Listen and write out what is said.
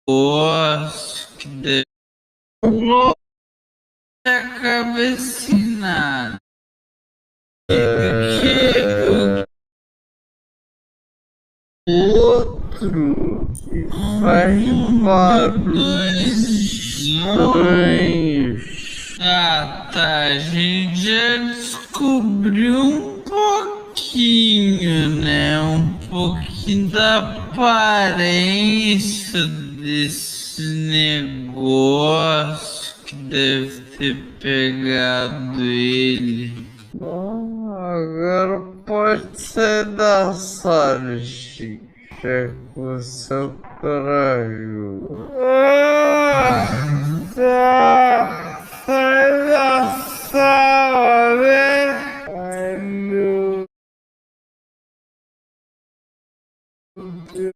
negócio que deve colocar a cabeça em nada. O outro faz barulhos estranhos. Ah, tá, a gente já descobriu um pouquinho, né? Um pouquinho da aparência desse negócio que deve ter pegado ele. Agora pode ser da sorte com o seu trajo. Sai da sala, né? Ai, meu Deus.